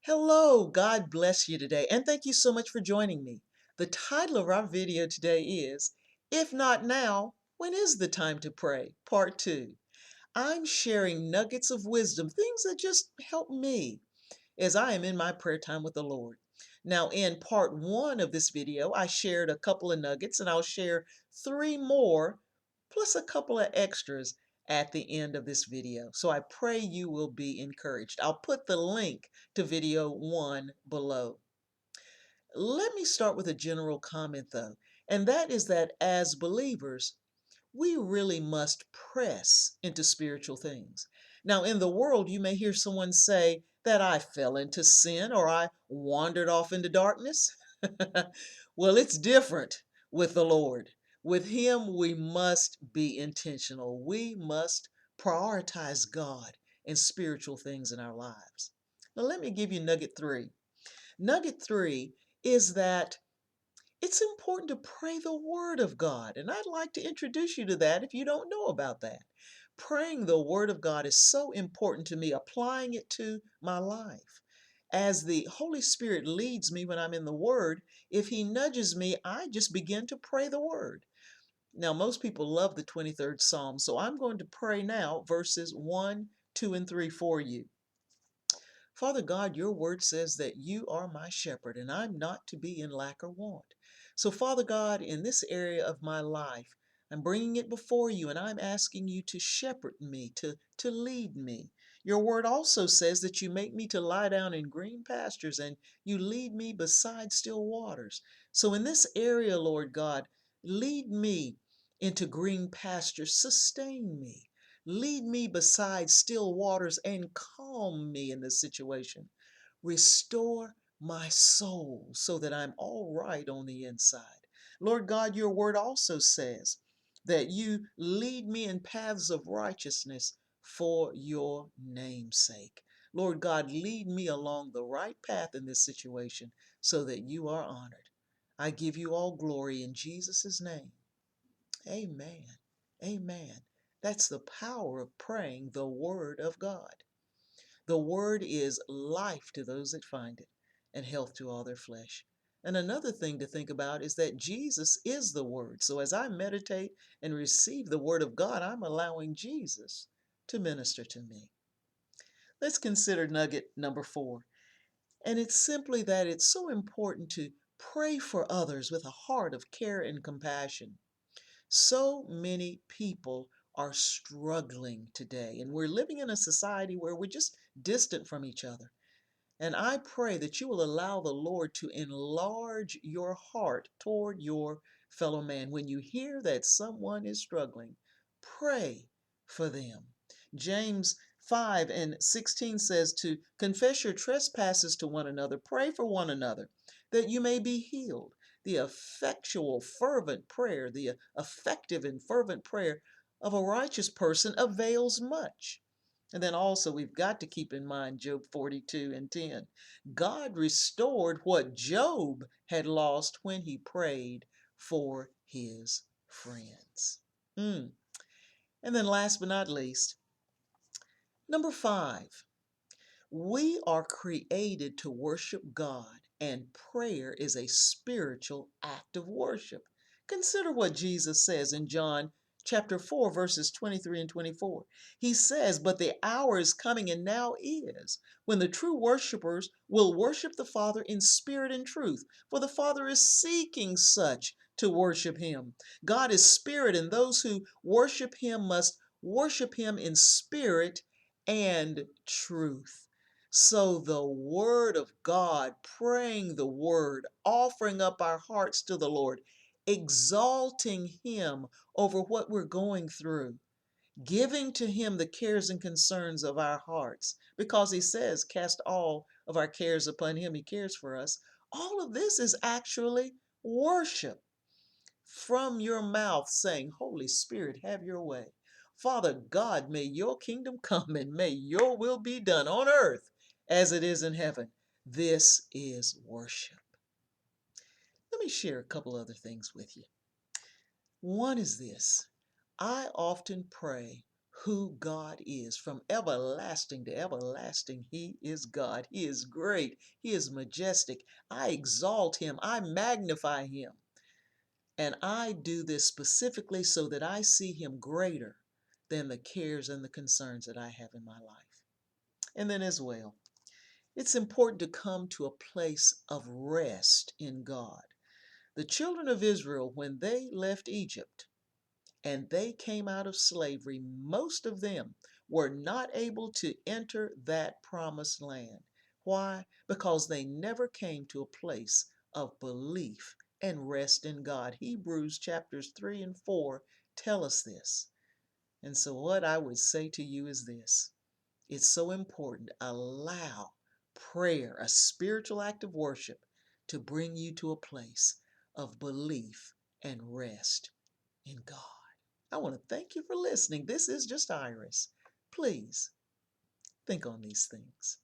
Hello, God bless you today, and thank you so much for joining me. The title of our video today is, If Not Now, When Is the Time to Pray? Part 2. I'm sharing nuggets of wisdom, things that just help me as I am in my prayer time with the Lord. Now, in part 1 of this video, I shared a couple of nuggets, and I'll share 3 more, plus a couple of extras at the end of this video. So I pray you will be encouraged. I'll put the link to video 1 below. Let me start with a general comment though, and that is that as believers, we really must press into spiritual things. Now, in the world, you may hear someone say that I fell into sin or I wandered off into darkness. Well, it's different with the Lord. With Him, we must be intentional. We must prioritize God and spiritual things in our lives. Now, let me give you nugget 3. Nugget 3 is that it's important to pray the Word of God, and I'd like to introduce you to that if you don't know about that. Praying the Word of God is so important to me, applying it to my life. As the Holy Spirit leads me when I'm in the Word, if He nudges me, I just begin to pray the Word. Now, most people love the 23rd Psalm, so I'm going to pray now verses 1, 2, and 3 for you. Father God, your word says that you are my shepherd and I'm not to be in lack or want. So, Father God, in this area of my life, I'm bringing it before you and I'm asking you to shepherd me, to lead me. Your word also says that you make me to lie down in green pastures and you lead me beside still waters. So, in this area, Lord God, lead me into green pastures, sustain me. Lead me beside still waters and calm me in this situation. Restore my soul so that I'm all right on the inside. Lord God, your word also says that you lead me in paths of righteousness for your name's sake. Lord God, lead me along the right path in this situation so that you are honored. I give you all glory in Jesus' name. Amen. Amen. That's the power of praying the Word of God. The Word is life to those that find it, and health to all their flesh. And another thing to think about is that Jesus is the Word. So as I meditate and receive the Word of God, I'm allowing Jesus to minister to me. Let's consider nugget number 4. And it's simply that it's so important to pray for others with a heart of care and compassion. So many people are struggling today, and we're living in a society where we're just distant from each other. And I pray that you will allow the Lord to enlarge your heart toward your fellow man. When you hear that someone is struggling, pray for them. James 5 and 16 says to confess your trespasses to one another, pray for one another, that you may be healed. The effectual, fervent prayer, the effective and fervent prayer of a righteous person avails much. And then also we've got to keep in mind Job 42 and 10. God restored what Job had lost when he prayed for his friends. And then last but not least, number 5. We are created to worship God, and prayer is a spiritual act of worship. Consider what Jesus says in John chapter 4, verses 23 and 24. He says, "But the hour is coming, and now is, when the true worshipers will worship the Father in spirit and truth, for the Father is seeking such to worship him. God is spirit, and those who worship him must worship him in spirit and truth." So the Word of God, praying the Word, offering up our hearts to the Lord, exalting Him over what we're going through, giving to Him the cares and concerns of our hearts, because He says, cast all of our cares upon Him, He cares for us. All of this is actually worship from your mouth saying, Holy Spirit, have your way. Father God, may your kingdom come and may your will be done on earth as it is in heaven. This is worship. Let me share a couple other things with you. One is this. I often pray, who God is. From everlasting to everlasting, He is God. He is great. He is majestic. I exalt Him. I magnify Him. And I do this specifically so that I see Him greater than the cares and the concerns that I have in my life. And then as well, it's important to come to a place of rest in God. The children of Israel, when they left Egypt and they came out of slavery, most of them were not able to enter that promised land. Why? Because they never came to a place of belief and rest in God. Hebrews chapters 3 and 4 tell us this. And so what I would say to you is this. It's so important. Allow prayer, a spiritual act of worship, to bring you to a place of belief and rest in God. I want to thank you for listening. This is just Iris. Please think on these things.